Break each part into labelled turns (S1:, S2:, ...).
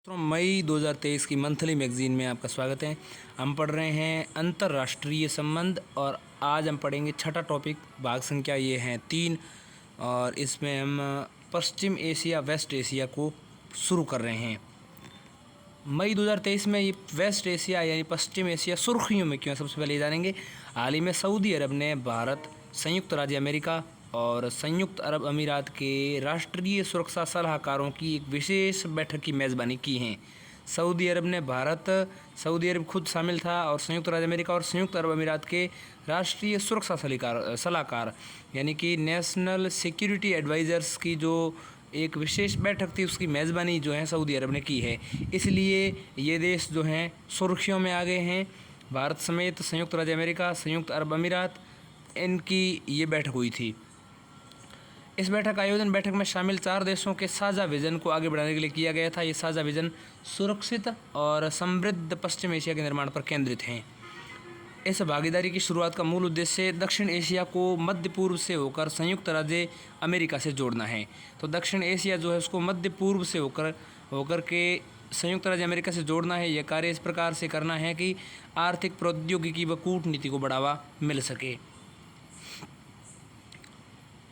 S1: मई 2023 की monthly magazine में आपका स्वागत है। हम पढ़ रहे हैं अंतर्राष्ट्रीय संबंध और आज हम पढ़ेंगे छठा टॉपिक। भाग संख्या ये हैं 3 और इसमें हम पश्चिम एशिया वेस्ट एशिया को शुरू कर रहे हैं। मई 2023 में ये वेस्ट एशिया यानी पश्चिम एशिया सुर्खियों में क्यों, सबसे पहले ये जानेंगे। हाल ही में सऊदी अरब ने भारत, संयुक्त राज्य अमेरिका और संयुक्त अरब अमीरात के राष्ट्रीय सुरक्षा सलाहकारों की एक विशेष बैठक की मेज़बानी की है। सऊदी अरब ने सऊदी अरब खुद शामिल था और संयुक्त राज्य अमेरिका और संयुक्त अरब अमीरात के राष्ट्रीय सुरक्षा सलाहकार यानी कि नेशनल सिक्योरिटी एडवाइज़र्स की जो एक विशेष बैठक थी उसकी मेज़बानी जो है सऊदी अरब ने की है। इसलिए ये देश जो हैं सुर्खियों में आ गए हैं। भारत समेत संयुक्त राज्य अमेरिका, संयुक्त अरब अमीरात, इनकी ये बैठक हुई थी। इस बैठक में शामिल 4 देशों के साझा विजन को आगे बढ़ाने के लिए किया गया था। ये साझा विजन सुरक्षित और समृद्ध पश्चिम एशिया के निर्माण पर केंद्रित हैं। इस भागीदारी की शुरुआत का मूल उद्देश्य दक्षिण एशिया को मध्य पूर्व से होकर संयुक्त राज्य अमेरिका से जोड़ना है। तो दक्षिण एशिया जो है उसको मध्य पूर्व से होकर के संयुक्त राज्य अमेरिका से जोड़ना है। यह कार्य इस प्रकार से करना है कि आर्थिक प्रौद्योगिकी व कूटनीति को बढ़ावा मिल सके।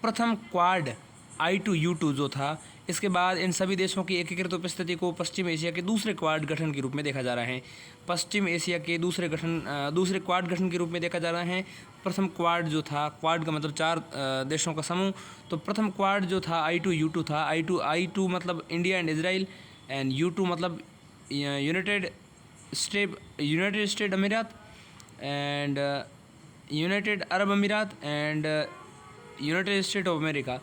S1: प्रथम क्वाड I2U2 जो था, इसके बाद इन सभी देशों की एकीकृत उपस्थिति को पश्चिम एशिया के दूसरे क्वाड गठन के रूप में देखा जा रहा है। पश्चिम एशिया के दूसरे क्वाड गठन के रूप में देखा जा रहा है। प्रथम क्वाड जो था, क्वाड का मतलब 4 देशों का समूह, तो प्रथम क्वाड जो था I2U2 था। I2 मतलब India and Israel and U2 मतलब यूनाइटेड स्टेट अमीरात एंड यूनाइटेड अरब अमीरात and United state of America.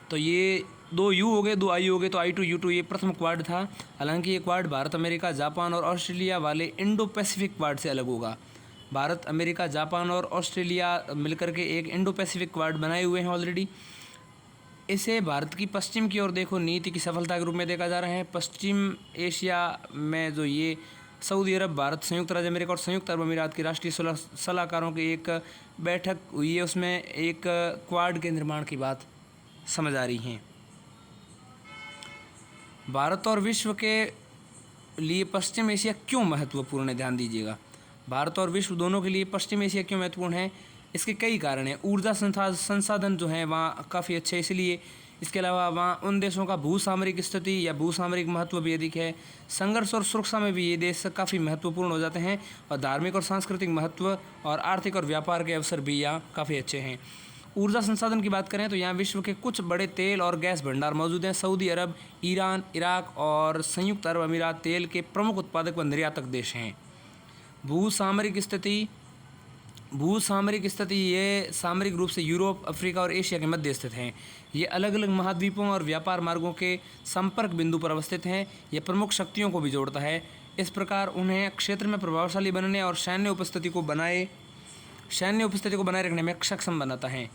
S1: तो ये 2 U हो गए, 2 I हो गए, तो I2U2 ये प्रथम क्वाड था। हालांकि ये क्वाड भारत, अमेरिका, जापान और ऑस्ट्रेलिया वाले इंडो पैसिफिक क्वाड से अलग होगा। भारत, अमेरिका, जापान और ऑस्ट्रेलिया मिलकर के एक इंडो पैसिफिक क्वाड बनाए हुए हैं ऑलरेडी। इसे भारत की पश्चिम की ओर देखो नीति की सफलता के रूप में देखा जा रहा है। पश्चिम एशिया में जो ये सऊदी अरब, भारत, संयुक्त राज्य अमेरिका और संयुक्त अरब अमीरात के राष्ट्रीय सलाहकारों की एक बैठक हुई है, उसमें एक क्वाड के निर्माण की बात समझ आ रही है। भारत और विश्व के लिए पश्चिम एशिया क्यों महत्वपूर्ण है, ध्यान दीजिएगा। भारत और विश्व दोनों के लिए पश्चिम एशिया क्यों महत्वपूर्ण है, इसके कई कारण हैं। ऊर्जा संसाधन जो हैं वहाँ काफ़ी अच्छे, इसलिए। इसके अलावा वहाँ उन देशों का भूसामरिक स्थिति या भूसामरिक महत्व भी अधिक है। संघर्ष और सुरक्षा में भी ये देश काफ़ी महत्वपूर्ण हो जाते हैं और धार्मिक और सांस्कृतिक महत्व और आर्थिक और व्यापार के अवसर भी यहाँ काफ़ी अच्छे हैं। ऊर्जा संसाधन की बात करें तो यहाँ विश्व के कुछ बड़े तेल और गैस भंडार मौजूद हैं। सऊदी अरब, ईरान, इराक और संयुक्त अरब अमीरात तेल के प्रमुख उत्पादक व निर्यातक देश हैं। भूसामरिक स्थिति ये सामरिक रूप से यूरोप, अफ्रीका और एशिया के मध्य स्थित हैं। ये अलग अलग महाद्वीपों और व्यापार मार्गों के संपर्क बिंदु पर अवस्थित हैं। ये प्रमुख शक्तियों को भी जोड़ता है। इस प्रकार उन्हें क्षेत्र में प्रभावशाली बनने और सैन्य उपस्थिति को बनाए रखने में सक्षम बनाता है।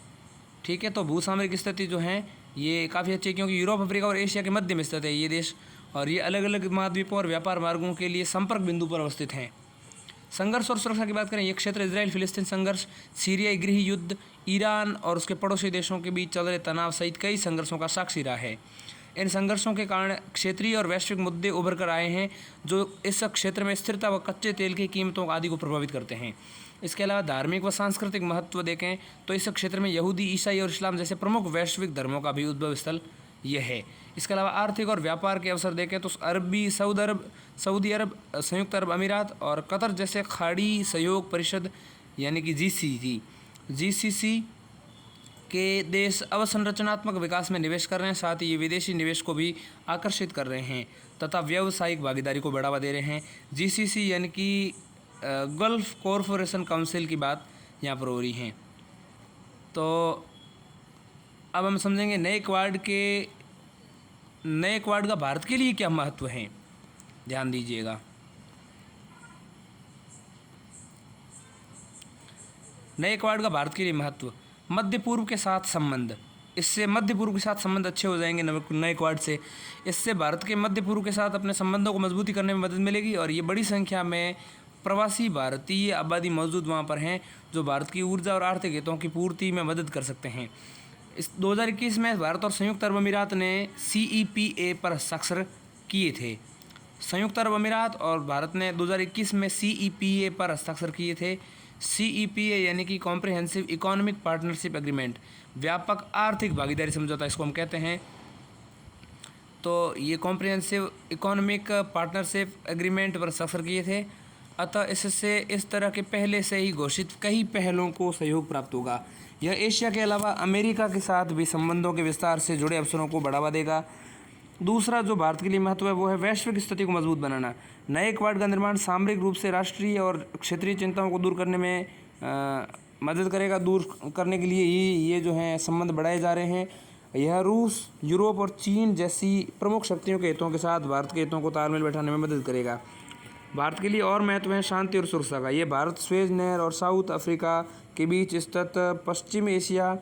S1: ठीक है, तो भूसामरिक स्थिति जो है ये काफ़ी अच्छी है क्योंकि यूरोप, अफ्रीका और एशिया के मध्य में स्थित है ये देश और ये अलग अलग महाद्वीपों और व्यापार मार्गों के लिए संपर्क बिंदु पर अवस्थित हैं। संघर्ष और सुरक्षा की बात करें, ये क्षेत्र इसराइल फिलिस्तीन संघर्ष, सीरियाई गृह युद्ध, ईरान और उसके पड़ोसी देशों के बीच चल रहे तनाव सहित कई संघर्षों का साक्षी रहा है। इन संघर्षों के कारण क्षेत्रीय और वैश्विक मुद्दे उभर कर आए हैं जो इस क्षेत्र में स्थिरता व कच्चे तेल की कीमतों आदि को प्रभावित करते हैं। इसके अलावा धार्मिक व सांस्कृतिक महत्व देखें तो इस क्षेत्र में यहूदी, ईसाई और इस्लाम जैसे प्रमुख वैश्विक धर्मों का भी उद्भव स्थल यह है। इसके अलावा आर्थिक और व्यापार के अवसर देखें तो सऊदी अरब, संयुक्त अरब अमीरात और कतर जैसे खाड़ी सहयोग परिषद यानी कि GCC के देश अवसंरचनात्मक विकास में निवेश कर रहे हैं। साथ ही ये विदेशी निवेश को भी आकर्षित कर रहे हैं तथा व्यावसायिक भागीदारी को बढ़ावा दे रहे हैं। GCC यानी कि गल्फ कॉरपोरेशन काउंसिल की बात यहाँ पर हो रही है। तो अब हम समझेंगे नए क्वाड का भारत के लिए क्या महत्व है, ध्यान दीजिएगा। नए क्वाड का भारत के लिए महत्व, मध्य पूर्व के साथ संबंध, इससे मध्य पूर्व के साथ संबंध अच्छे हो जाएंगे नए क्वाड से। इससे भारत के मध्य पूर्व के साथ अपने संबंधों को मजबूती करने में मदद मिलेगी और ये बड़ी संख्या में प्रवासी भारतीय आबादी मौजूद वहाँ पर हैं जो भारत की ऊर्जा और आर्थिक हितों की पूर्ति में मदद कर सकते हैं। इस 2021 में भारत और संयुक्त अरब अमीरात ने CEPA पर हस्ताक्षर किए थे। संयुक्त अरब अमीरात और भारत ने 2021 में CEPA पर हस्ताक्षर किए थे। CEPA यानी कि कॉम्प्रिहेंसिव इकोनॉमिक पार्टनरशिप एग्रीमेंट, व्यापक आर्थिक भागीदारी समझौता इसको हम कहते हैं। तो ये कॉम्प्रिहेंसिव इकोनॉमिक पार्टनरशिप एग्रीमेंट पर हस्ताक्षर किए थे। अतः इससे इस तरह के पहले से ही घोषित कई पहलों को सहयोग प्राप्त होगा। यह एशिया के अलावा अमेरिका के साथ भी संबंधों के विस्तार से जुड़े अवसरों को बढ़ावा देगा। दूसरा जो भारत के लिए महत्व है वो है वैश्विक स्थिति को मजबूत बनाना। नए क्वाड का निर्माण सामरिक रूप से राष्ट्रीय और क्षेत्रीय चिंताओं को दूर करने में मदद करेगा। दूर करने के लिए ये जो है संबंध बढ़ाए जा रहे हैं। यह रूस, यूरोप और चीन जैसी प्रमुख शक्तियों के हितों के साथ भारत के हितों को तालमेल बैठाने में मदद करेगा। भारत के लिए और महत्व है शांति और सुरक्षा का। ये भारत स्वेज नहर और साउथ अफ्रीका के बीच स्थित पश्चिम एशिया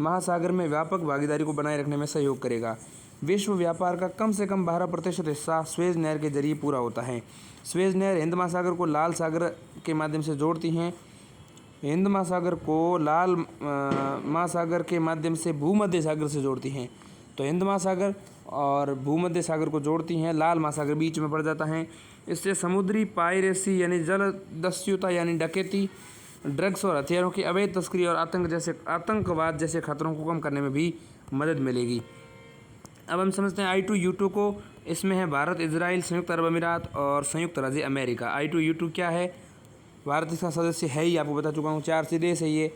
S1: महासागर में व्यापक भागीदारी को बनाए रखने में सहयोग करेगा। विश्व व्यापार का कम से कम 12% हिस्सा स्वेज नहर के जरिए पूरा होता है। स्वेज नहर हिंद महासागर को लाल सागर के माध्यम से जोड़ती हैं। हिंद महासागर को लाल महासागर के माध्यम से भूमध्य सागर से जोड़ती हैं। तो हिंद महासागर और भूमध्य सागर को जोड़ती हैं, लाल महासागर बीच में पड़ जाता है। इससे समुद्री पायरेसी यानी जल दस्युता यानी डकैती, ड्रग्स और हथियारों की अवैध तस्करी और आतंकवाद जैसे खतरों को कम करने में भी मदद मिलेगी। अब हम समझते हैं I2U2 को। इसमें है भारत, इजराइल, संयुक्त अरब अमीरात और संयुक्त राज्य अमेरिका। I2U2 क्या है? भारत इसका सदस्य है ही, आपको बता चुका हूँ, 4 से देश है ये।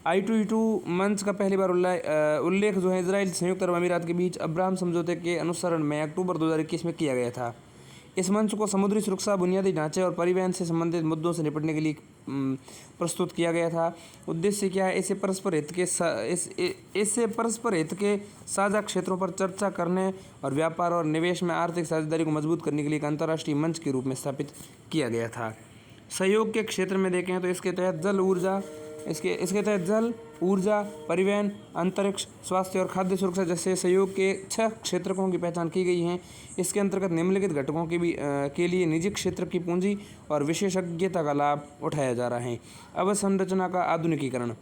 S1: I2U2 मंच का पहली बार उल्लेख जो है इजराइल संयुक्त अरब अमीरात के बीच अब्राहम समझौते के अनुसरण में अक्टूबर 2021 में किया गया था। इस मंच को समुद्री सुरक्षा, बुनियादी ढांचे और परिवहन से संबंधित मुद्दों से निपटने के लिए प्रस्तुत किया गया था। उद्देश्य क्या है? इससे परस्पर हित के साझा क्षेत्रों पर चर्चा करने और व्यापार और निवेश में आर्थिक साझेदारी को मजबूत करने के लिए एक अंतर्राष्ट्रीय मंच के रूप में स्थापित किया गया था। सहयोग के क्षेत्र में देखें तो इसके तहत जल, ऊर्जा, परिवहन, अंतरिक्ष, स्वास्थ्य और खाद्य सुरक्षा जैसे सहयोग के 6 क्षेत्रों की पहचान की गई है। इसके अंतर्गत निम्नलिखित घटकों के लिए निजी क्षेत्र की पूंजी और विशेषज्ञता का लाभ उठाया जा रहा है। अवसंरचना का आधुनिकीकरण,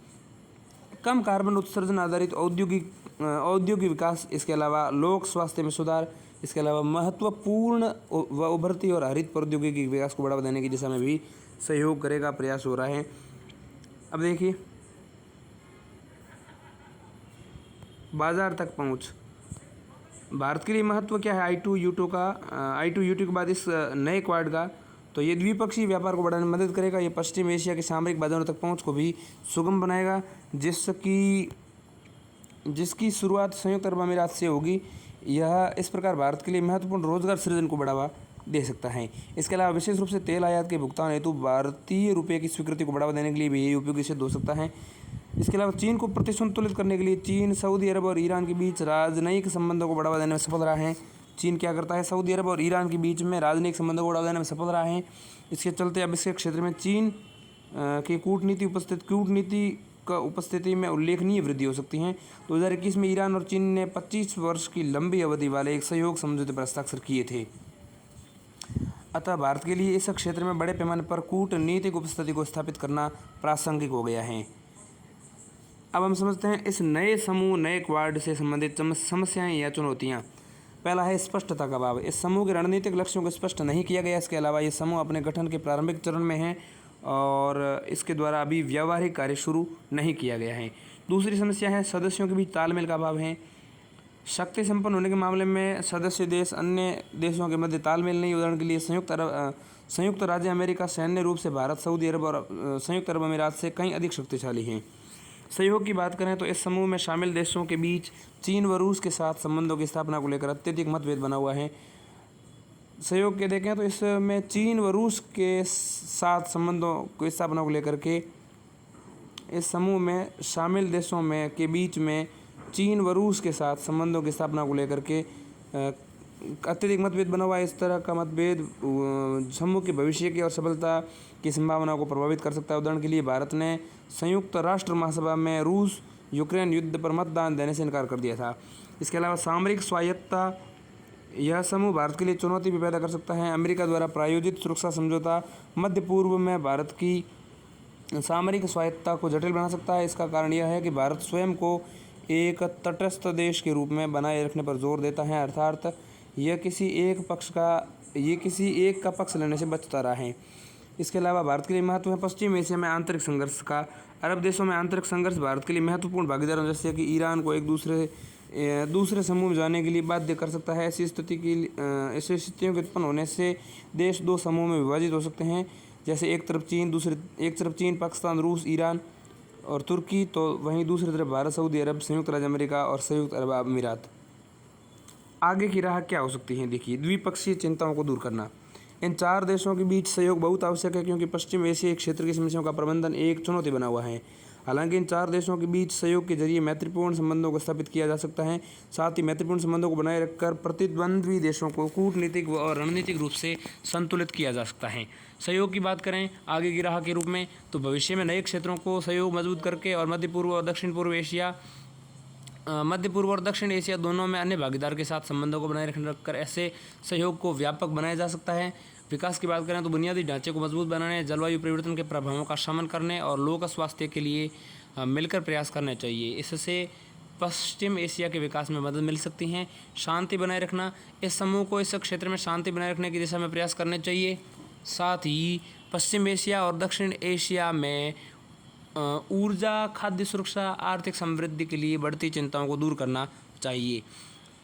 S1: कम कार्बन उत्सर्जन आधारित औद्योगिक विकास, इसके अलावा लोक स्वास्थ्य में सुधार, इसके अलावा महत्वपूर्ण व उभरती और हरित प्रौद्योगिकी विकास को बढ़ावा देने की दिशा में भी सहयोग करेगा, प्रयास हो रहा है। अब देखिए, बाजार तक पहुंच, भारत के लिए महत्व क्या है I2U2 का? I2U2 के बाद इस नए क्वाड का, तो ये द्विपक्षीय व्यापार को बढ़ाने में मदद करेगा। ये पश्चिम एशिया के सामरिक बाजारों तक पहुंच को भी सुगम बनाएगा, जिसकी शुरुआत संयुक्त अरब अमीरात से होगी। यह इस प्रकार भारत के लिए महत्वपूर्ण रोजगार सृजन को बढ़ावा दे सकता है। इसके अलावा विशेष रूप से तेल आयात के भुगतान हेतु भारतीय रुपये की स्वीकृति को बढ़ावा देने के लिए भी यही उपयोगी सिद्ध हो सकता है। इसके अलावा चीन को प्रतिसंतुलित करने के लिए चीन, सऊदी अरब और ईरान के बीच राजनयिक संबंधों को बढ़ावा देने में सफल रहा है। चीन क्या करता है? सऊदी अरब और ईरान के बीच में राजनयिक संबंधों को बढ़ावा देने में सफल रहा है। इसके चलते अब इसके क्षेत्र में चीन की कूटनीति का उपस्थिति में उल्लेखनीय वृद्धि हो सकती है। 2021 में ईरान और चीन ने 25 वर्ष की लंबी अवधि वाले एक सहयोग समझौते पर हस्ताक्षर किए थे। अतः भारत के लिए इस क्षेत्र में बड़े पैमाने पर कूटनीतिक उपस्थिति को स्थापित करना प्रासंगिक हो गया है। अब हम समझते हैं इस नए समूह, नए क्वाड से संबंधित समस्याएं या चुनौतियां। पहला है स्पष्टता का अभाव। इस समूह के रणनीतिक लक्ष्यों को स्पष्ट नहीं किया गया। इसके अलावा ये समूह अपने गठन के प्रारंभिक चरण में है और इसके द्वारा अभी व्यावहारिक कार्य शुरू नहीं किया गया है। दूसरी समस्या है सदस्यों के बीच तालमेल का अभाव है। शक्ति संपन्न होने के मामले में सदस्य देश अन्य देशों के मध्य तालमेल नहीं। उदाहरण के लिए संयुक्त राज्य अमेरिका सैन्य रूप से भारत, सऊदी अरब और संयुक्त अरब अमीरात से कहीं अधिक शक्तिशाली हैं। सहयोग की बात करें तो इस समूह में शामिल देशों के बीच चीन व रूस के साथ संबंधों की स्थापना को लेकर अत्यधिक मतभेद बना हुआ है। सहयोग के देखें तो इसमें चीन व रूस के साथ संबंधों की स्थापना को लेकर के इस समूह में शामिल देशों में के बीच में चीन व रूस के साथ संबंधों की स्थापना को लेकर के अत्यधिक मतभेद बना हुआ है। इस तरह का मतभेद समूह के भविष्य की और सफलता की संभावना को प्रभावित कर सकता है। उदाहरण के लिए भारत ने संयुक्त राष्ट्र महासभा में रूस यूक्रेन युद्ध पर मतदान देने से इनकार कर दिया था। इसके अलावा सामरिक स्वायत्तता, यह समूह भारत के लिए चुनौती भी पैदा कर सकता है। अमेरिका द्वारा प्रायोजित सुरक्षा समझौता मध्य पूर्व में भारत की सामरिक स्वायत्तता को जटिल बना सकता है। इसका कारण यह है कि भारत स्वयं को एक तटस्थ देश के रूप में बनाए रखने पर जोर देता है, अर्थात ये किसी एक का पक्ष लेने से बचता रहा है। इसके अलावा भारत के लिए महत्व है पश्चिम एशिया में आंतरिक संघर्ष का। अरब देशों में आंतरिक संघर्ष भारत के लिए महत्वपूर्ण भागीदार जैसे कि ईरान को एक दूसरे समूह में जाने के लिए बाध्य कर सकता है। ऐसी स्थितियों के उत्पन्न होने से देश दो समूह में विभाजित हो सकते हैं, जैसे एक तरफ चीन, पाकिस्तान, रूस, ईरान और तुर्की, तो वहीं दूसरी तरफ भारत, सऊदी अरब, संयुक्त राज्य अमेरिका और संयुक्त अरब अमीरात। आगे की राह क्या हो सकती है? देखिए, द्विपक्षीय चिंताओं को दूर करना। इन चार देशों के बीच सहयोग बहुत आवश्यक है, क्योंकि पश्चिम एशियाई क्षेत्र की समस्याओं का प्रबंधन एक चुनौती बना हुआ है। हालांकि इन चार देशों के बीच सहयोग के जरिए मैत्रीपूर्ण संबंधों को स्थापित किया जा सकता है। साथ ही मैत्रीपूर्ण संबंधों को बनाए रखकर प्रतिद्वंद्वी देशों को कूटनीतिक और रणनीतिक रूप से संतुलित किया जा सकता है। सहयोग की बात करें आगे की राह के रूप में, तो भविष्य में नए क्षेत्रों को सहयोग मजबूत करके और मध्य पूर्व और दक्षिण एशिया दोनों में अन्य भागीदार के साथ संबंधों को बनाए रखकर ऐसे सहयोग को व्यापक बनाया जा सकता है। विकास की बात करें तो बुनियादी ढांचे को मजबूत बनाने, जलवायु परिवर्तन के प्रभावों का शमन करने और लोक स्वास्थ्य के लिए मिलकर प्रयास करने चाहिए। इससे पश्चिम एशिया के विकास में मदद मिल सकती है। शांति बनाए रखना, इस समूह को इस क्षेत्र में शांति बनाए रखने की दिशा में प्रयास करने चाहिए। साथ ही पश्चिम एशिया और दक्षिण एशिया में ऊर्जा, खाद्य सुरक्षा, आर्थिक समृद्धि के लिए बढ़ती चिंताओं को दूर करना चाहिए।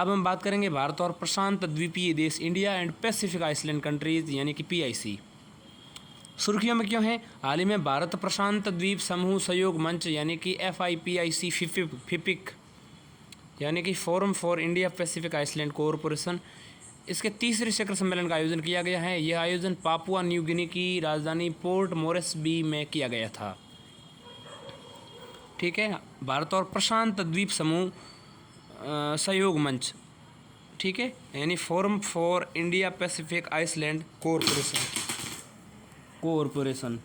S1: अब हम बात करेंगे भारत और प्रशांत द्वीपीय देश, India and Pacific island countries यानी कि PIC। सुर्खियों में क्यों है? हाल ही में भारत प्रशांत द्वीप समूह सहयोग मंच यानी कि FIPIC FIPIC यानी कि forum for India Pacific island cooperation, इसके तीसरे शिखर सम्मेलन का आयोजन किया गया है। यह आयोजन पापुआ न्यू गिनी की राजधानी पोर्ट मोरेस्बी में किया गया था। ठीक है, भारत और प्रशांत द्वीप समूह सहयोग मंच, ठीक है, यानी forum for India Pacific island cooperation.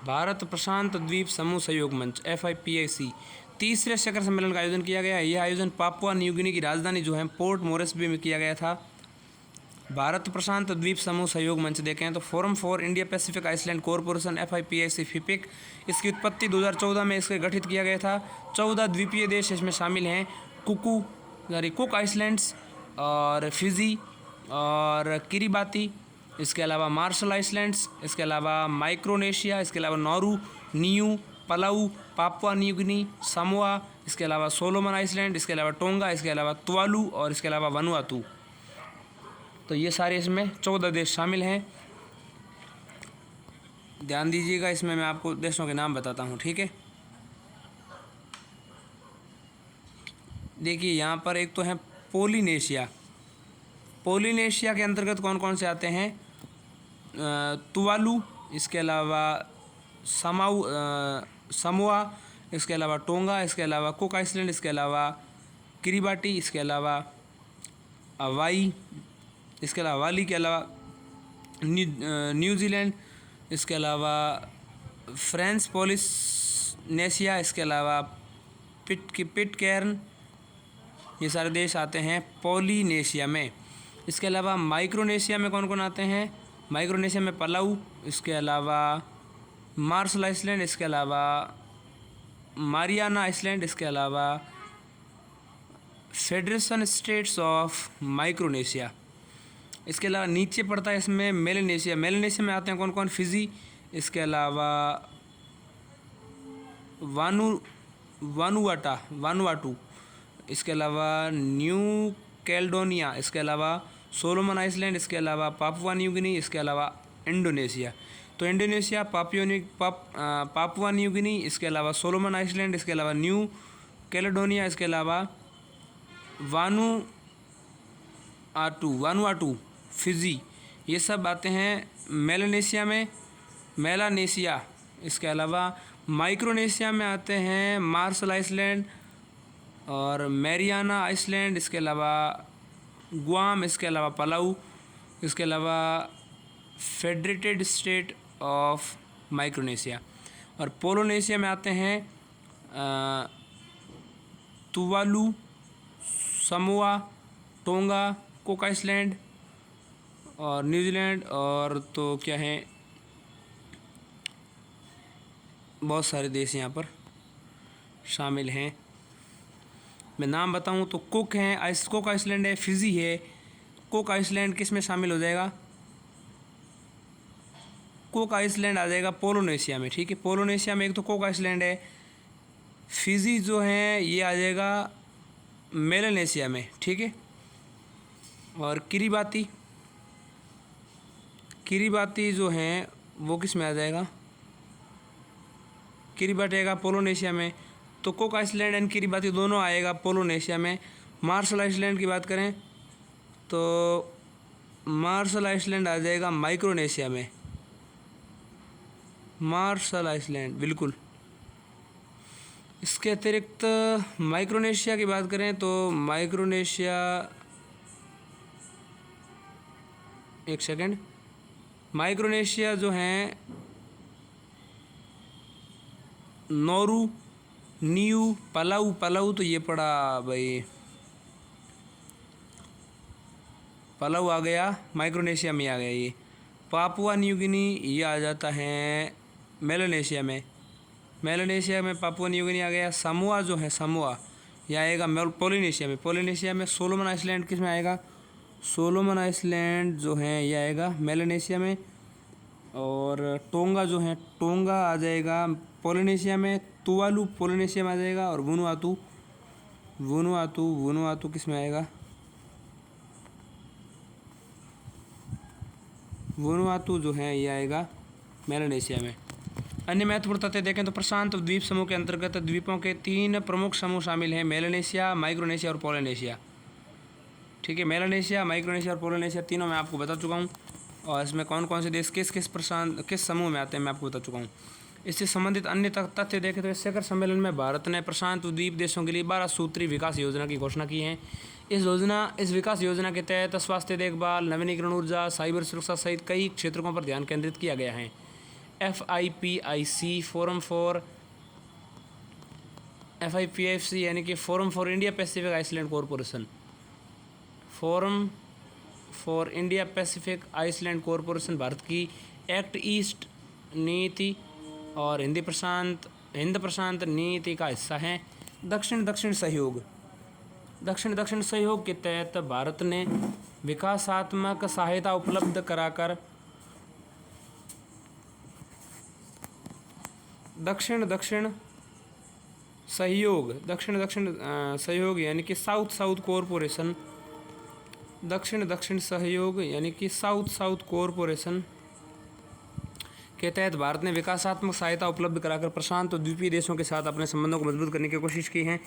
S1: Bharat प्रशांत द्वीप समूह सहयोग मंच FIPIC तीसरे शिखर सम्मेलन का आयोजन किया गया है। यह आयोजन पापुआ न्यू गिनी की राजधानी जो है पोर्ट मोरेस्बी में किया गया था। भारत प्रशांत द्वीप समूह सहयोग मंच देखें तो forum for India Pacific island corporation FIPIC FIPIC, इसकी उत्पत्ति 2014 में इसके गठित किया गया था। 14 द्वीपीय देश इसमें शामिल हैं, कुक आइसलैंड्स और फिजी और किरिबाती, इसके अलावा मार्शल आइसलैंड्स, इसके अलावा माइक्रोनेशिया, इसके अलावा Nauru, Niue, Palau, Papua New Guinea, Samoa, इसके अलावा सोलोमन आइसलैंड, इसके अलावा टोंगा, इसके अलावा तुवालू और इसके अलावा वनुआतू। तो ये सारे इसमें 14 देश शामिल हैं। ध्यान दीजिएगा, इसमें मैं आपको देशों के नाम बताता हूँ, ठीक है। देखिए यहाँ पर एक तो है पोलिनेशिया। पोलिनेशिया के अंतर्गत कौन कौन से आते हैं? तुवालू, इसके अलावा समोआ, इसके अलावा टोंगा, इसके अलावा कुक आइसलैंड, इसके अलावा किरिबाटी, इसके अलावा हवाई, इसके अलावा वाली के अलावा न्यूजीलैंड, इसके अलावा फ्रेंच पोलिनेशिया, इसके अलावा पिटकैर्न, ये सारे देश आते हैं पोलिनेशिया में। इसके अलावा माइक्रोनेशिया में कौन कौन आते हैं? माइक्रोनेशिया में पलाऊ, इसके अलावा मार्शल आइसलैंड, इसके अलावा मारियाना आइसलैंड, इसके अलावा फेडरेशन स्टेट्स ऑफ माइक्रोनेशिया। इसके अलावा नीचे पड़ता है इसमें मेलेनेशिया। मेलेनेशिया में आते हैं कौन कौन? फिजी, इसके अलावा वानुआटू, इसके अलावा न्यू कैलेडोनिया, इसके अलावा सोलोमन आइसलैंड, इसके अलावा पापुआ न्यू गिनी, इसके अलावा इंडोनेशिया। तो इंडोनेशिया, पापुआ न्यू गिनी, इसके अलावा सोलोमन आइसलैंड, इसके अलावा न्यू कैलेडोनिया, इसके अलावा वानुआटू, फिजी, ये सब आते हैं मेलानेशिया। इसके अलावा माइक्रोनेशिया में आते हैं मार्शल आइसलैंड और मैरियाना आइसलैंड, इसके अलावा गुआम, इसके अलावा पलाऊ, इसके अलावा फेडरेटेड स्टेट ऑफ माइक्रोनेशिया। और पोलिनेशिया में आते हैं Tuvalu, Samoa, Tonga, Cook island और न्यूजीलैंड, और तो क्या है, बहुत सारे देश यहाँ पर शामिल हैं। मैं नाम बताऊं तो कुक हैं, कुक आइसलैंड है, फिजी है। कुक आइसलैंड किस में शामिल हो जाएगा? कुक आइसलैंड आ जाएगा पोलिनेशिया में। ठीक है, पोलिनेशिया में एक तो कुक आइसलैंड है। फिजी जो है ये आ जाएगा मेलानेशिया में। ठीक है, और किरिबाती जो हैं वो किस में आ जाएगा? किरिबाती आएगा पोलिनेशिया में। तो कुक आइसलैंड एंड किरिबाती दोनों आएगा पोलिनेशिया में। मार्शल आइसलैंड की बात करें तो मार्शल आइसलैंड आ जाएगा माइक्रोनेशिया में। मार्शल आइसलैंड बिल्कुल। इसके अतिरिक्त माइक्रोनेशिया की बात करें तो माइक्रोनेशिया, एक सेकंड, माइक्रोनेशिया जो हैं नौरू, न्यू, पलाऊ तो ये पड़ा भाई, पलाऊ आ गया माइक्रोनेशिया में आ गया। ये पापुआ न्यू गिनी ये आ जाता है मेलानेशिया में। मेलानेशिया में पापुआ न्यू गिनी आ गया। समोआ जो है समोआ ये आएगा पोलिनेशिया में। पोलिनेशिया में सोलोमन आइसलैंड किस में आएगा? सोलोमन आइसलैंड जो है ये आएगा मेलानेशिया में। और टोंगा जो है टोंगा आ जाएगा पोलिनेशिया में। तुवालू पोलिनेशिया में आ जाएगा। और वनुआतू किस में आएगा? वनुआतू जो है ये आएगा मेलानेशिया में। अन्य महत्वपूर्ण तथ्य देखें तो प्रशांत द्वीप समूह के अंतर्गत द्वीपों के 3 प्रमुख समूह शामिल हैं, मेलानेशिया, माइक्रोनेशिया और पोलिनेशिया। ठीक है, मेलानेशिया, माइक्रोनेशिया और पोलिनेशिया तीनों मैं आपको बता चुका हूँ। और इसमें कौन कौन से देश किस समूह में आते हैं मैं आपको बता चुका हूँ। इससे संबंधित अन्य तथ्य देखें तो इस शिखर सम्मेलन में भारत ने प्रशांत द्वीप देशों के लिए 12 सूत्री विकास योजना की घोषणा की है। इस विकास योजना के तहत स्वास्थ्य देखभाल, नवीनीकरण ऊर्जा, साइबर सुरक्षा सहित कई क्षेत्रों पर ध्यान केंद्रित किया गया है। FIPIC यानी कि forum for India Pacific island corporation, forum for India Pacific island corporation Bharat की एक्ट ईस्ट नीति और हिंद प्रशांत नीति का हिस्सा है। दक्षिण सहयोग के तहत भारत ने विकासात्मक सहायता उपलब्ध कराकर दक्षिण सहयोग यानी कि साउथ कॉरपोरेशन, दक्षिण सहयोग यानी कि साउथ कॉरपोरेशन के तहत भारत ने विकासात्मक सहायता उपलब्ध कराकर प्रशांत द्वीपीय देशों के साथ अपने संबंधों को मजबूत करने की कोशिश की है।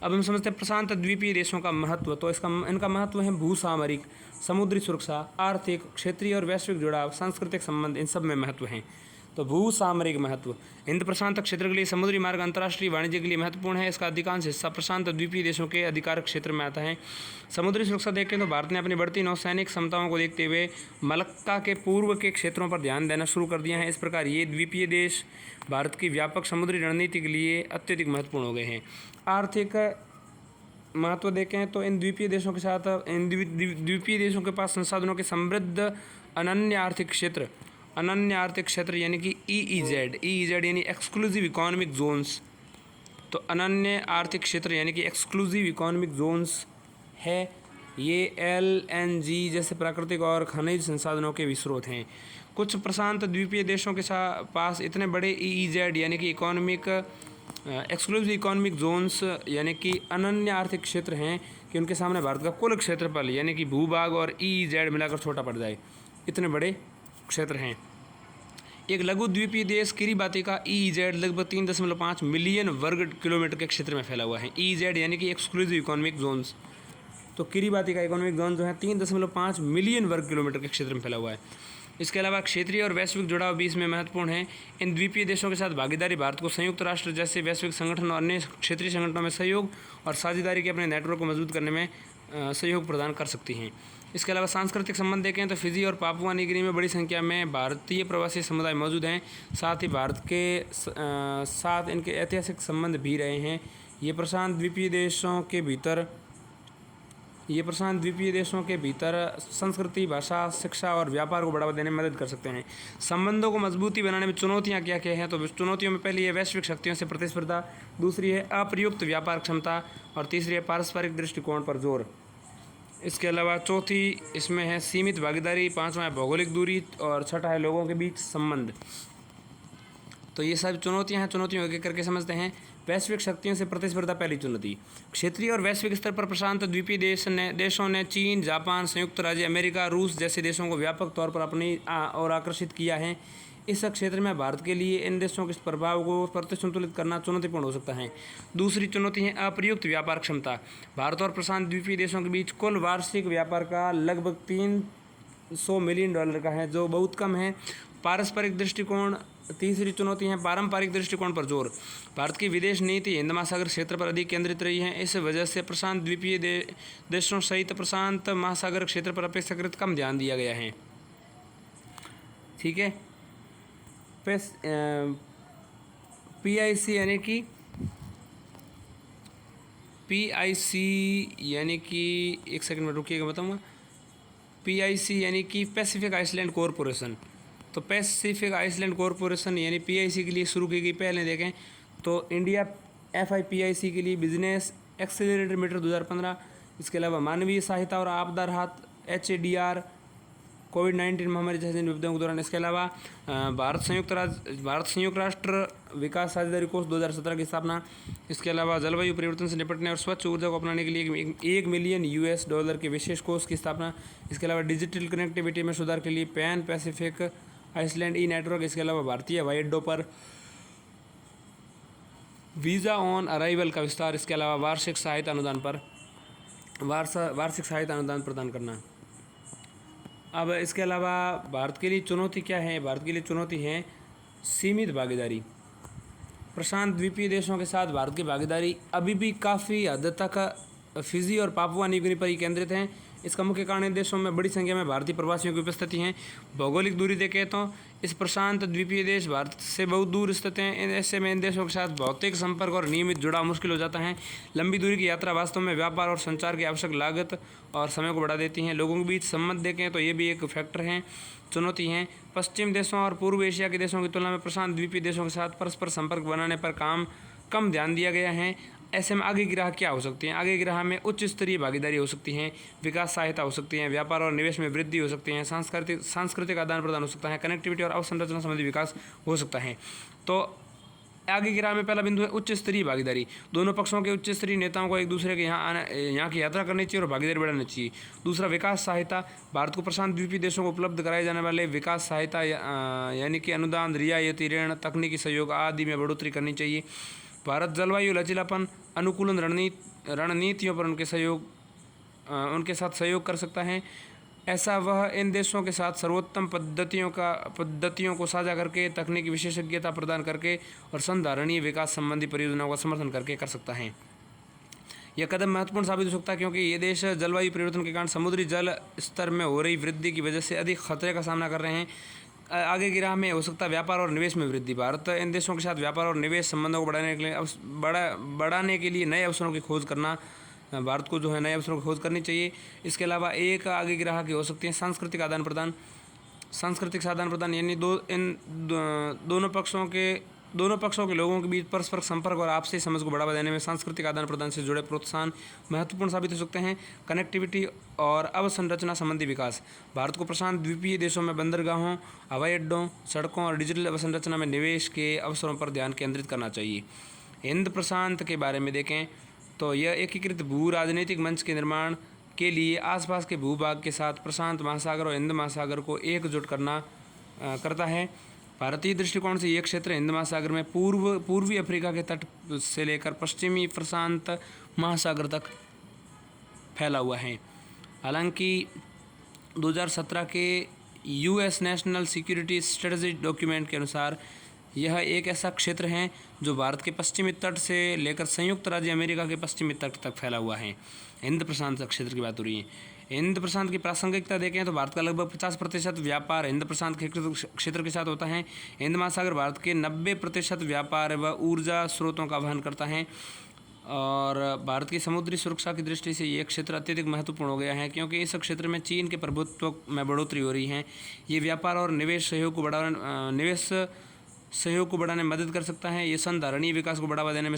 S1: अब हम समझते हैं प्रशांत द्वीपीय देशों का महत्व। तो इनका महत्व है भूसामरिक, समुद्री सुरक्षा, आर्थिक, क्षेत्रीय और वैश्विक जुड़ाव, सांस्कृतिक संबंध, इन सब में महत्व हैं। तो भूसामरिक महत्व, हिंद प्रशांत क्षेत्र के लिए समुद्री मार्ग अंतर्राष्ट्रीय वाणिज्य के लिए महत्वपूर्ण है। इसका अधिकांश हिस्सा प्रशांत द्वीपीय देशों के अधिकार क्षेत्र में आता है। समुद्री सुरक्षा देखें तो भारत ने अपनी बढ़ती नौसैनिक क्षमताओं को देखते हुए मलक्का के पूर्व के क्षेत्रों पर ध्यान देना शुरू कर दिया है। इस प्रकार ये द्वीपीय देश भारत की व्यापक समुद्री रणनीति के लिए अत्यधिक महत्वपूर्ण हो गए हैं। आर्थिक महत्व देखें तो इन द्वीपीय देशों के साथ द्वीपीय देशों के पास संसाधनों के समृद्ध अनन्य आर्थिक क्षेत्र यानी कि EEZ यानी एक्सक्लूसिव इकोनॉमिक जोन्स। तो अनन्य आर्थिक क्षेत्र यानी कि एक्सक्लूसिव इकोनॉमिक जोन्स है। ये LNG जैसे प्राकृतिक और खनिज संसाधनों के स्रोत हैं। कुछ प्रशांत द्वीपीय देशों के पास इतने बड़े EEZ यानी कि एक्सक्लूसिव इकोनॉमिक जोन्स यानी कि अनन्य आर्थिक क्षेत्र हैं कि उनके सामने भारत का कुल क्षेत्रफल यानी कि भूभाग और EEZ मिलाकर छोटा पड़ जाए, इतने बड़े क्षेत्र हैं। एक लघु द्वीपीय देश किरिबाती का EEZ लगभग 3.5 मिलियन वर्ग किलोमीटर के क्षेत्र में फैला हुआ है। EEZ यानी कि एक्सक्लूसिव इकोनॉमिक जोन्स। तो किरिबाती का इकोनॉमिक जोन जो है 3.5 मिलियन वर्ग किलोमीटर के क्षेत्र में फैला हुआ है। इसके अलावा क्षेत्रीय और वैश्विक जुड़ाव भी इसमें महत्वपूर्ण है। इन द्वीपीय देशों के साथ भागीदारी भारत को संयुक्त राष्ट्र जैसे वैश्विक संगठन और अन्य क्षेत्रीय संगठनों में सहयोग और साझेदारी के अपने नेटवर्क को मजबूत करने में सहयोग प्रदान कर सकती हैं। इसके अलावा सांस्कृतिक संबंध देखें तो फिजी और पापुआ न्यू गिनी में बड़ी संख्या में भारतीय प्रवासी समुदाय मौजूद हैं। साथ ही भारत के साथ इनके ऐतिहासिक संबंध भी रहे हैं। ये प्रशांत द्वीपीय देशों के भीतर ये प्रशांत द्वीपीय देशों के भीतर संस्कृति, भाषा, शिक्षा और व्यापार को बढ़ावा देने में मदद कर सकते हैं। संबंधों को मजबूती बनाने में चुनौतियां क्या क्या हैं? तो चुनौतियों में पहली है वैश्विक शक्तियों से प्रतिस्पर्धा, दूसरी है अप्रयुक्त व्यापार क्षमता और तीसरी है पारस्परिक दृष्टिकोण पर जोर। इसके अलावा चौथी इसमें है सीमित भागीदारी, पांचवा है भौगोलिक दूरी और छठा है लोगों के बीच संबंध। तो ये सब चुनौतियां हैं, चुनौतियों एक एक करके समझते हैं। वैश्विक शक्तियों से प्रतिस्पर्धा पहली चुनौती। क्षेत्रीय और वैश्विक स्तर पर प्रशांत द्वीपीय देशों ने चीन, जापान, संयुक्त राज्य अमेरिका, रूस जैसे देशों को व्यापक तौर पर अपनी और आकर्षित किया है। इस क्षेत्र में भारत के लिए इन देशों के प्रभाव को प्रतिसंतुलित करना चुनौतीपूर्ण हो सकता है। दूसरी चुनौती है अप्रयुक्त व्यापार क्षमता। भारत और प्रशांत द्वीपीय देशों के बीच कुल वार्षिक व्यापार का लगभग $300 मिलियन का है, जो बहुत कम है। पारस्परिक दृष्टिकोण। तीसरी चुनौती है पारंपरिक दृष्टिकोण पर जोर। भारत की विदेश नीति हिंद महासागर क्षेत्र पर अधिक केंद्रित रही है। इस वजह से प्रशांत द्वीपीय देशों सहित प्रशांत महासागर क्षेत्र पर अपेक्षाकृत कम ध्यान दिया गया है। ठीक है। PIC यानी कि एक सेकंड में रुकिएगा, बताऊंगा। PIC यानी कि पैसिफिक आइसलैंड कॉरपोरेशन। तो पैसिफिक आइसलैंड कॉरपोरेशन यानी PIC के लिए शुरू की गई। पहले देखें तो इंडिया FIPIC के लिए बिजनेस एक्सेलरेटर मीटर 2015। इसके अलावा मानवीय सहायता और आपदा राहत HADR, कोविड-19 महामारी जैसे विपदाओं के दौरान। इसके अलावा भारत संयुक्त राष्ट्र विकास साझेदारी कोष 2017 की स्थापना। इसके अलावा जलवायु परिवर्तन से निपटने और स्वच्छ ऊर्जा को अपनाने के लिए $1 मिलियन के विशेष कोष की स्थापना। इसके अलावा डिजिटल कनेक्टिविटी में सुधार के लिए पैन पैसिफिक आइसलैंड नेटवर्क। इसके अलावा भारतीय हवाई अड्डों पर वीज़ा ऑन अराइवल का विस्तार। इसके अलावा वार्षिक सहायता अनुदान प्रदान करना। अब इसके अलावा भारत के लिए चुनौती क्या है? भारत के लिए चुनौती है सीमित भागीदारी। प्रशांत द्वीपीय देशों के साथ भारत की भागीदारी अभी भी काफ़ी हद तक फिजी और पापुआ न्यू गिनी पर ही केंद्रित है। इसका मुख्य कारण इन देशों में बड़ी संख्या में भारतीय प्रवासियों की उपस्थिति है। भौगोलिक दूरी देखें तो इस प्रशांत द्वीपीय देश भारत से बहुत दूर स्थित हैं। ऐसे में इन देशों के साथ भौतिक संपर्क और नियमित जुड़ाव मुश्किल हो जाता है। लंबी दूरी की यात्रा वास्तव में व्यापार और संचार की आवश्यक लागत और समय को बढ़ा देती हैं। लोगों के बीच संबंध देखें तो ये भी एक फैक्टर है, चुनौती हैं। पश्चिम देशों और पूर्व एशिया के देशों की तुलना में प्रशांत द्वीपीय देशों के साथ परस्पर संपर्क बनाने पर कम ध्यान दिया गया है। ऐसे में आगे की राह क्या हो सकती है? आगे की राह में उच्च स्तरीय भागीदारी हो सकती है, विकास सहायता हो सकती है, व्यापार और निवेश में वृद्धि हो सकती है, सांस्कृतिक आदान प्रदान हो सकता है, कनेक्टिविटी और अवसंरचना संबंधी विकास हो सकता है। तो आगे की राह में पहला बिंदु है उच्च स्तरीय भागीदारी। दोनों पक्षों के उच्च स्तरीय नेताओं को एक दूसरे के यहाँ की यात्रा करनी चाहिए और भागीदारी बढ़ानी चाहिए। दूसरा, विकास सहायता। भारत को प्रशांत द्वीपीय देशों को उपलब्ध कराए जाने वाले विकास सहायता यानी कि अनुदान, रियायती ऋण, तकनीकी सहयोग आदि में बढ़ोतरी करनी चाहिए। भारत जलवायु लचीलापन, अनुकूलन रणनीतियों पर उनके साथ सहयोग कर सकता है। ऐसा वह इन देशों के साथ सर्वोत्तम पद्धतियों को साझा करके, तकनीकी विशेषज्ञता प्रदान करके और संधारणीय विकास संबंधी परियोजनाओं का समर्थन करके कर सकता है। यह कदम महत्वपूर्ण साबित हो सकता है क्योंकि ये देश जलवायु परिवर्तन के कारण समुद्री जल स्तर में हो रही वृद्धि की वजह से अधिक खतरे का सामना कर रहे हैं। आगे की राह में हो सकता है व्यापार और निवेश में वृद्धि। भारत इन देशों के साथ व्यापार और निवेश संबंधों को बढ़ाने के लिए नए अवसरों की खोज करना, भारत को जो है नए अवसरों की खोज करनी चाहिए। इसके अलावा एक आगे की राह की हो सकती है सांस्कृतिक आदान प्रदान यानी दोनों पक्षों के लोगों के बीच परस्पर संपर्क और आपसी समझ को बढ़ावा देने में सांस्कृतिक आदान प्रदान से जुड़े प्रोत्साहन महत्वपूर्ण साबित हो सकते हैं। कनेक्टिविटी और अवसंरचना संबंधी विकास। भारत को प्रशांत द्वीपीय देशों में बंदरगाहों, हवाई अड्डों, सड़कों और डिजिटल अवसंरचना में निवेश के अवसरों पर ध्यान केंद्रित करना चाहिए। हिंद प्रशांत के बारे में देखें तो यह एकीकृत भू राजनीतिक मंच के निर्माण के लिए आसपास के भूभाग के साथ प्रशांत महासागर और हिंद महासागर को एकजुट करता है। भारतीय दृष्टिकोण से यह क्षेत्र हिंद महासागर में पूर्वी अफ्रीका के तट से लेकर पश्चिमी प्रशांत महासागर तक फैला हुआ है। हालांकि 2017 के US national security strategy document के अनुसार यह एक ऐसा क्षेत्र है जो भारत के पश्चिमी तट से लेकर संयुक्त राज्य अमेरिका के पश्चिमी तट तक फैला हुआ है। हिंद प्रशांत क्षेत्र की बात हो रही है। हिंद प्रशांत की प्रासंगिकता देखें तो भारत का लगभग 50% व्यापार हिंद प्रशांत क्षेत्र के साथ होता है। हिंद महासागर भारत के 90% व्यापार व ऊर्जा स्रोतों का वहन करता है और भारत की समुद्री सुरक्षा की दृष्टि से ये क्षेत्र अत्यधिक महत्वपूर्ण हो गया है, क्योंकि इस क्षेत्र में चीन के प्रभुत्व में बढ़ोतरी हो रही है। ये व्यापार और निवेश सहयोग को बढ़ाने में मदद कर सकता है। ये संधारणीय विकास को बढ़ावा देने में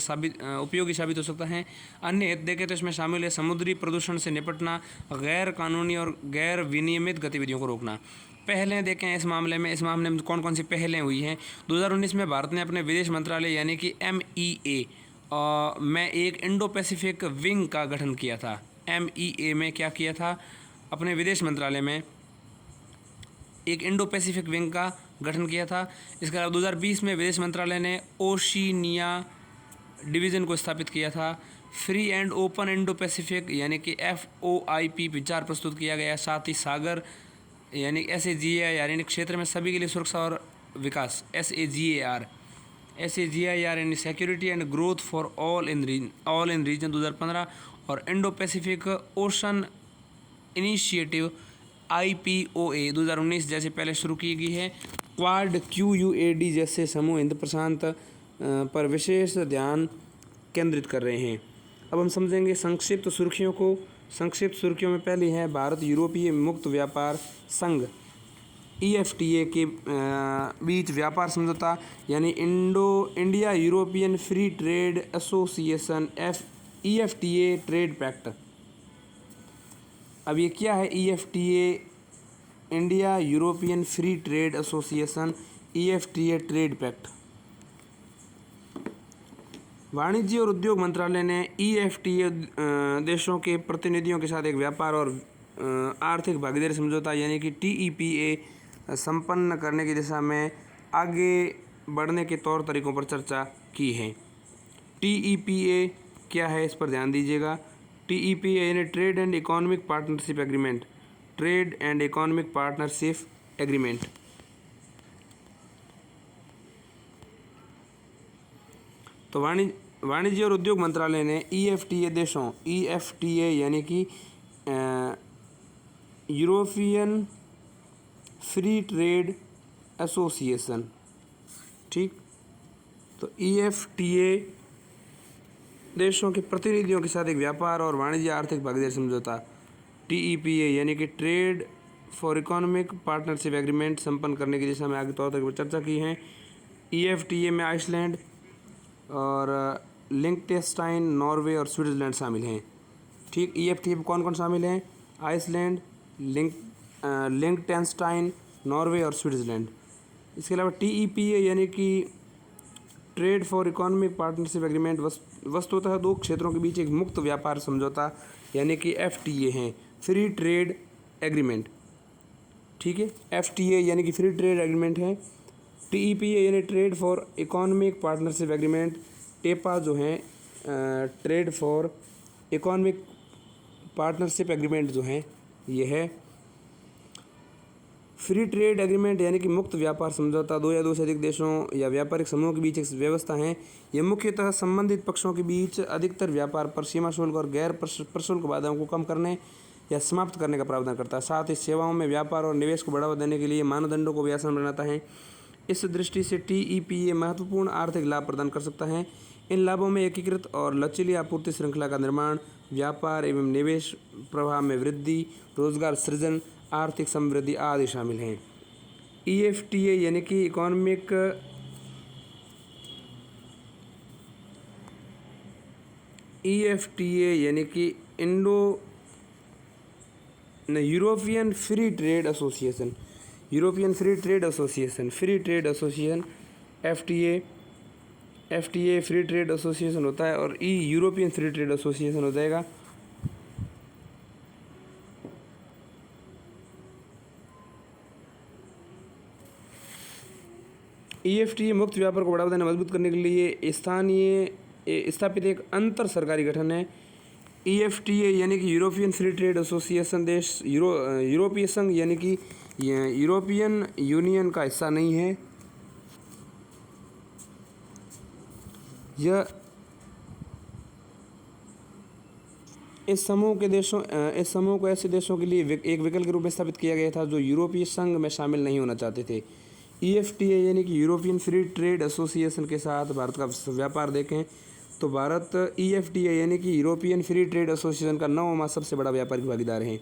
S1: उपयोगी साबित हो सकता है। अन्य हित देखें तो इसमें शामिल है समुद्री प्रदूषण से निपटना, गैर कानूनी और गैर विनियमित गतिविधियों को रोकना। पहलें देखें इस मामले में कौन कौन सी पहलें हुई हैं। 2019 में भारत ने अपने विदेश मंत्रालय यानी कि MEA में एक इंडो पैसिफिक विंग का गठन किया था। MEA में क्या किया था, अपने विदेश मंत्रालय में एक इंडो पैसिफिक विंग का गठन किया था। इसके अलावा 2020 में विदेश मंत्रालय ने ओशिनिया डिवीज़न को स्थापित किया था। Free and open Indo Pacific यानी कि FOIP विचार प्रस्तुत किया गया। साथ ही सागर यानी SAGIR यानी क्षेत्र में सभी के लिए सुरक्षा और विकास SAGIR यानी security and growth for all in region 2015 और Indo Pacific ocean initiative IPOA 2019 जैसे पहले शुरू की गई है। क्वाड QUAD जैसे समूह हिंद प्रशांत पर विशेष ध्यान केंद्रित कर रहे हैं। अब हम समझेंगे संक्षिप्त सुर्खियों को। संक्षिप्त सुर्खियों में पहली है भारत यूरोपीय मुक्त व्यापार संघ EFTA के बीच व्यापार समझौता यानी India European free trade association EFTA trade pact. अब ये क्या है EFTA, India European free trade association EFTA trade pact. वाणिज्य और उद्योग मंत्रालय ने EFTA देशों के प्रतिनिधियों के साथ एक व्यापार और आर्थिक भागीदारी समझौता यानी कि TEPA संपन्न करने की दिशा में आगे बढ़ने के तौर तरीकों पर चर्चा की है। TEPA क्या है, इस पर ध्यान दीजिएगा। TEPA यानी trade and economic partnership agreement, trade and economic partnership agreement. तो वाणिज्य और उद्योग मंत्रालय ने EFTA देशों EFTA यानी कि यूरोपियन फ्री ट्रेड एसोसिएशन, ठीक, तो EFTA देशों के प्रतिनिधियों के साथ एक व्यापार और वाणिज्य आर्थिक भागीदारी समझौता TEPA यानी कि trade for economic partnership agreement संपन्न करने की दिशा में आगे तौर तक चर्चा की है। EFTA में आइसलैंड और लिंक्टेनस्टाइन, नॉर्वे और स्विट्ज़रलैंड शामिल हैं, ठीक। EFTA में कौन कौन शामिल हैं, आइसलैंड, लिंक्टेनस्टाइन, नॉर्वे और स्विट्ज़रलैंड। इसके अलावा TEPA यानी कि trade for economic partnership agreement वस्तुतः दो क्षेत्रों के बीच एक मुक्त व्यापार समझौता यानी कि FTA हैं, फ्री ट्रेड एग्रीमेंट, ठीक है। FTA यानी कि फ्री ट्रेड एग्रीमेंट है। TEPA यानी trade for economic partnership agreement, TEPA जो है trade for economic partnership agreement जो है ये है। फ्री ट्रेड एग्रीमेंट यानी कि मुक्त व्यापार समझौता दो या दो से अधिक देशों या व्यापारिक समूहों के बीच एक व्यवस्था है। यह मुख्यतः संबंधित पक्षों के बीच अधिकतर व्यापार पर सीमा शुल्क और गैर प्रशुल्क बाधाओं को कम करने या समाप्त करने का प्रावधान करता है। साथ ही सेवाओं में व्यापार और निवेश को बढ़ावा देने के लिए मानदंडों को भी आसान बनाता है। इस दृष्टि से TEPA महत्वपूर्ण आर्थिक लाभ प्रदान कर सकता है। इन लाभों में एकीकृत और लचीली आपूर्ति श्रृंखला का निर्माण, व्यापार एवं निवेश प्रवाह में वृद्धि, रोजगार सृजन, आर्थिक समृद्धि आदि शामिल हैं। EFTA यानी कि European free trade association, free trade association FTA free trade association होता है और यूरोपियन फ्री ट्रेड एसोसिएशन हो जाएगा। EFTA मुक्त व्यापार को बढ़ावा देना मजबूत करने के लिए स्थापित एक अंतर सरकारी गठन है। EFTA यानी कि यूरोपियन फ्री ट्रेड एसोसिएशन देश यूरोपीय संघ यानी कि यूरोपियन यूनियन का हिस्सा नहीं है। यह इस समूह को ऐसे देशों के लिए एक विकल्प के रूप में स्थापित किया गया था जो यूरोपीय संघ में शामिल नहीं होना चाहते थे। EFTA यानी कि यूरोपियन फ्री ट्रेड एसोसिएशन के साथ भारत का व्यापार देखें
S2: तो भारत EFTA यानी कि यूरोपियन फ्री ट्रेड एसोसिएशन का 9वां सबसे बड़ा व्यापारिक भागीदार है।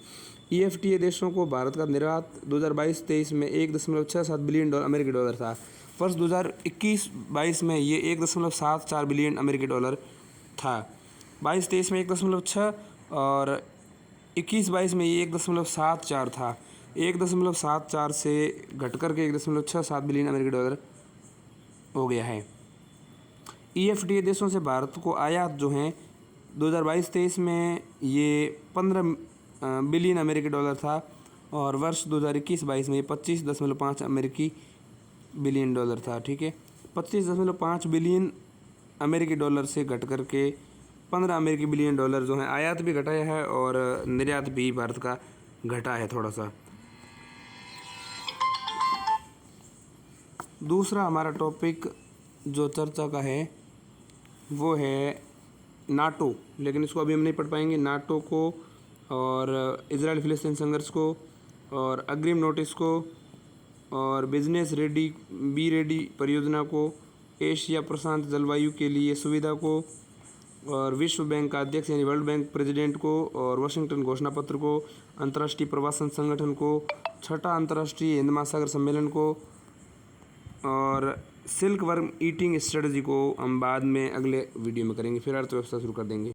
S2: EFTA देशों को भारत का निर्यात 2022-23 में 1.67 बिलियन अमेरिकी डॉलर था। वर्ष 2021-22 में ये 1.74 बिलियन अमेरिकी डॉलर था। 22-23 में 1.6 और 21-22 में ये 1.74 था। 1.74 से घटकर के 1.67 बिलियन अमेरिकी डॉलर हो गया है। EFTA देशों से भारत को आयात जो हैं 2022-23 में ये 15 बिलियन अमेरिकी डॉलर था और वर्ष 2021-22 में ये 25.5 अमेरिकी बिलियन डॉलर था। ठीक है, 25.5 बिलियन अमेरिकी डॉलर से घट कर के 15 अमेरिकी बिलियन डॉलर जो है आयात भी घटाया है और निर्यात भी भारत का घटा है थोड़ा सा। दूसरा हमारा टॉपिक जो चर्चा का है वो है नाटो, लेकिन इसको अभी हम नहीं पढ़ पाएंगे। नाटो को और इजराइल फिलिस्तीन संघर्ष को और अग्रिम नोटिस को और बिजनेस रेडी परियोजना को, एशिया प्रशांत जलवायु के लिए सुविधा को और विश्व बैंक का अध्यक्ष यानी वर्ल्ड बैंक प्रेसिडेंट को और वाशिंगटन घोषणा पत्र को, अंतर्राष्ट्रीय प्रवासन संगठन को, छठा अंतर्राष्ट्रीय हिंद महासागर सम्मेलन को और सिल्क वर्म ईटिंग स्ट्रेटजी को हम बाद में अगले वीडियो में करेंगे। फिर अर्थव्यवस्था शुरू कर देंगे।